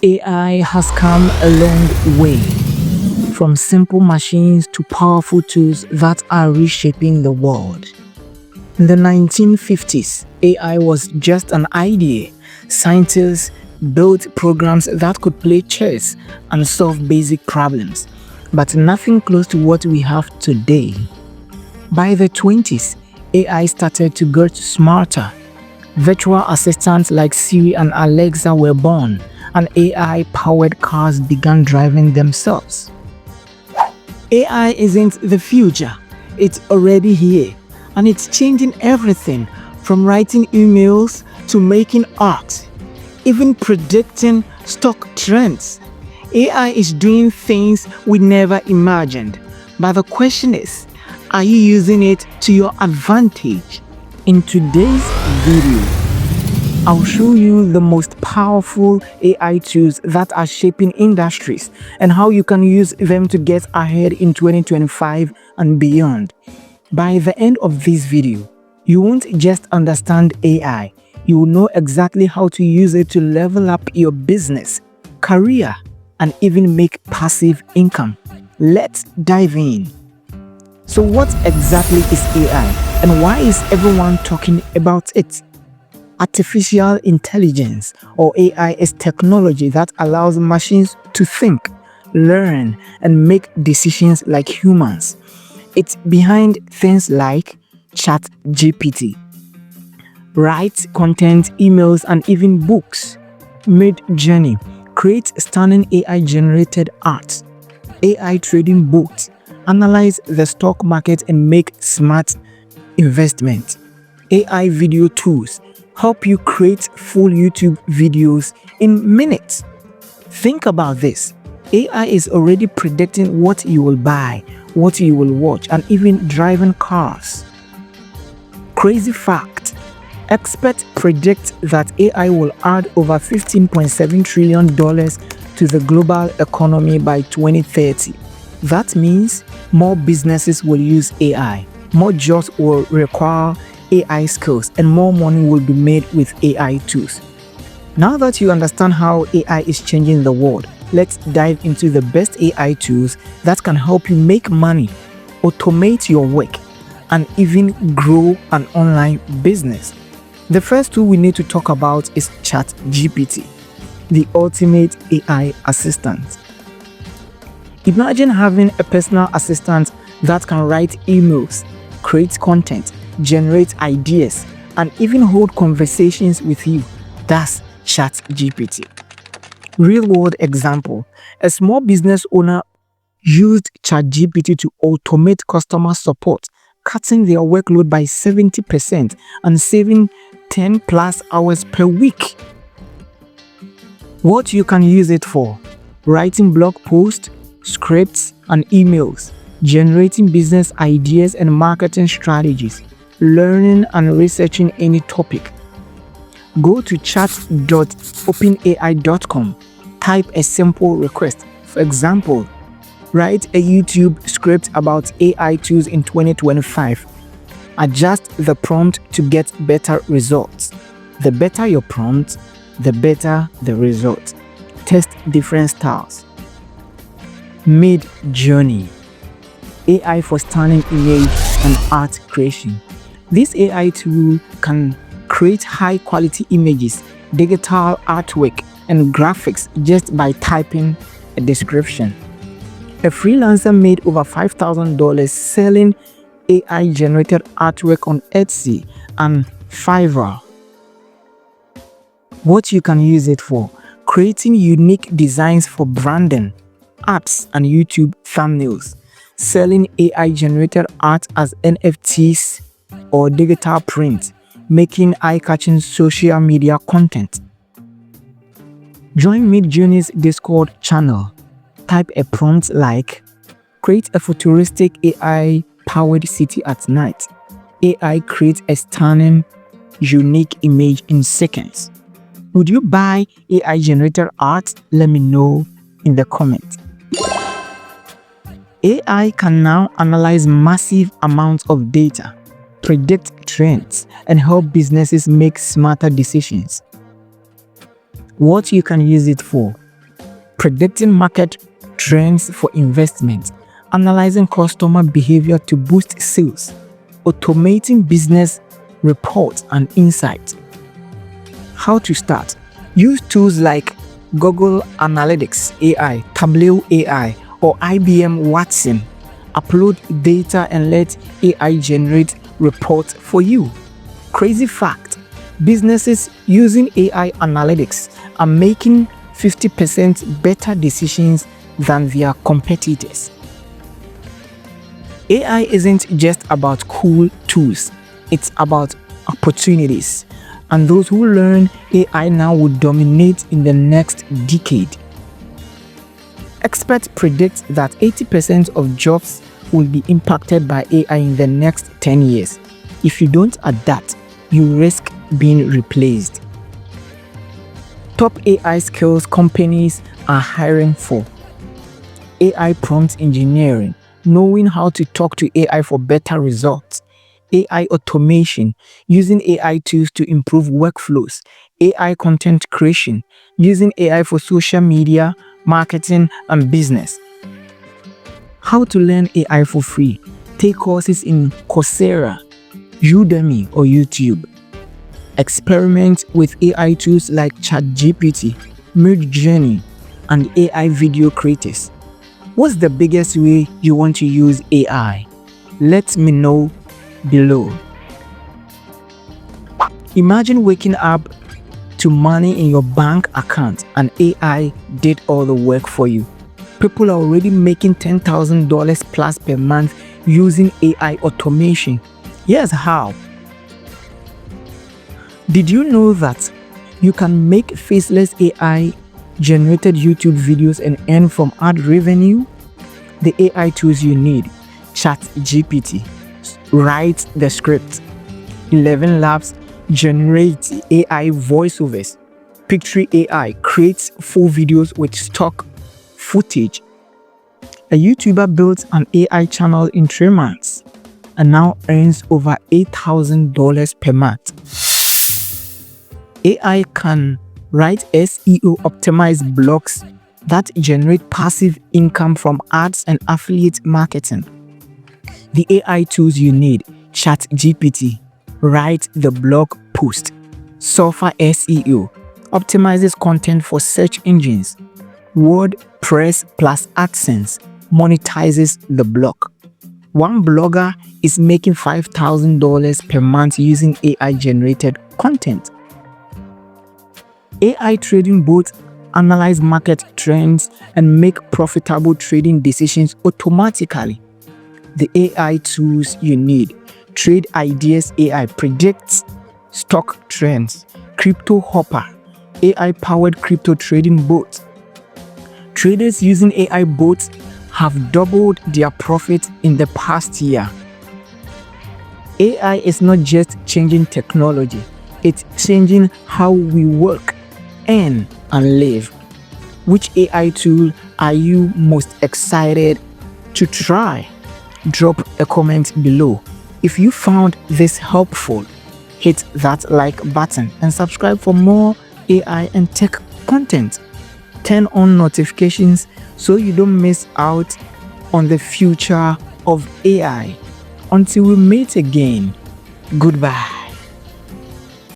AI has come a long way, from simple machines to powerful tools that are reshaping the world. In the 1950s, AI was just an idea. Scientists built programs that could play chess and solve basic problems, but nothing close to what we have today. By the 20s, AI started to get smarter. Virtual assistants like Siri and Alexa were born, and AI-powered cars began driving themselves. AI isn't the future, it's already here, and it's changing everything from writing emails to making art, even predicting stock trends. AI is doing things we never imagined, but the question is, are you using it to your advantage? In today's video, I'll show you the most powerful AI tools that are shaping industries and how you can use them to get ahead in 2025 and beyond. By the end of this video, you won't just understand AI, you will know exactly how to use it to level up your business, career, and even make passive income. Let's dive in. So what exactly is AI and why is everyone talking about it? Artificial intelligence, or AI, is technology that allows machines to think, learn, and make decisions like humans. It's behind things like ChatGPT, writes content, emails, and even books. Midjourney creates stunning AI-generated art. AI trading bots analyze the stock market and make smart investments. AI video tools help you create full YouTube videos in minutes. Think about this. AI is already predicting what you will buy, what you will watch, and even driving cars. Crazy fact: experts predict that AI will add over $15.7 trillion to the global economy by 2030. That means more businesses will use AI, more jobs will require AI skills, and more money will be made with AI tools. Now that you understand how AI is changing the world, let's dive into the best AI tools that can help you make money, automate your work, and even grow an online business. The first tool we need to talk about is ChatGPT, the ultimate AI assistant. Imagine having a personal assistant that can write emails, create content, generate ideas, and even hold conversations with you. That's ChatGPT. Real-world example: a small business owner used ChatGPT to automate customer support, cutting their workload by 70% and saving 10+ hours per week. What you can use it for: writing blog posts, scripts, and emails, generating business ideas and marketing strategies, learning and researching any topic. Go to chat.openai.com, type a simple request. For example, write a YouTube script about AI tools in 2025. Adjust the prompt to get better results. The better your prompt, the better the result. Test different styles. Midjourney, AI for stunning image and art creation. This AI tool can create high-quality images, digital artwork, and graphics just by typing a description. A freelancer made over $5,000 selling AI-generated artwork on Etsy and Fiverr. What you can use it for: creating unique designs for branding, apps, and YouTube thumbnails, selling AI-generated art as NFTs or digital print, making eye-catching social media content. Join Midjourney's Discord channel. Type a prompt like, create a futuristic AI-powered city at night. AI creates a stunning, unique image in seconds. Would you buy AI-generated art? Let me know in the comments. AI can now analyze massive amounts of data, predict trends, and help businesses make smarter decisions. What you can use it for: predicting market trends for investment, analyzing customer behavior to boost sales, automating business reports and insights. How to start? Use tools like Google Analytics AI, Tableau AI, or IBM Watson. Upload data and let AI generate reports for you. Crazy fact: businesses using AI analytics are making 50% better decisions than their competitors. AI isn't just about cool tools, it's about opportunities. And those who learn AI now will dominate in the next decade. Experts predict that 80% of jobs will be impacted by AI in the next 10 years. If you don't adapt, you risk being replaced. Top AI skills companies are hiring for: AI prompt engineering, knowing how to talk to AI for better results; AI automation, using AI tools to improve workflows; AI content creation, using AI for social media, marketing, and business. How to learn AI for free? Take courses in Coursera, Udemy, or YouTube. Experiment with AI tools like ChatGPT, Midjourney, and AI video creators. What's the biggest way you want to use AI? Let me know below. Imagine waking up to money in your bank account and AI did all the work for you. People are already making $10,000 plus per month using AI automation. Here's how. Did you know that you can make faceless AI generated YouTube videos and earn from ad revenue? The AI tools you need: ChatGPT, write the script; 11 Labs generates AI voiceovers; Picture AI creates full videos with stock footage. A YouTuber built an AI channel in 3 months and now earns over $8,000 per month. AI can write SEO optimized blogs that generate passive income from ads and affiliate marketing. The AI tools you need: ChatGPT, write the blog post; Sofa SEO, optimizes content for search engines; WordPress plus AdSense, monetizes the blog. One blogger is making $5,000 per month using AI generated content. AI trading bots analyze market trends and make profitable trading decisions automatically. The AI tools you need: Trade Ideas AI, predicts stock trends; Crypto Hopper, AI-powered crypto trading bot. Traders using AI bots have doubled their profit in the past year. AI is not just changing technology, it's changing how we work, earn, and live. Which AI tool are you most excited to try? Drop a comment below. If you found this helpful, hit that like button and subscribe for more AI and tech content. Turn on notifications so you don't miss out on the future of AI. Until we meet again, goodbye.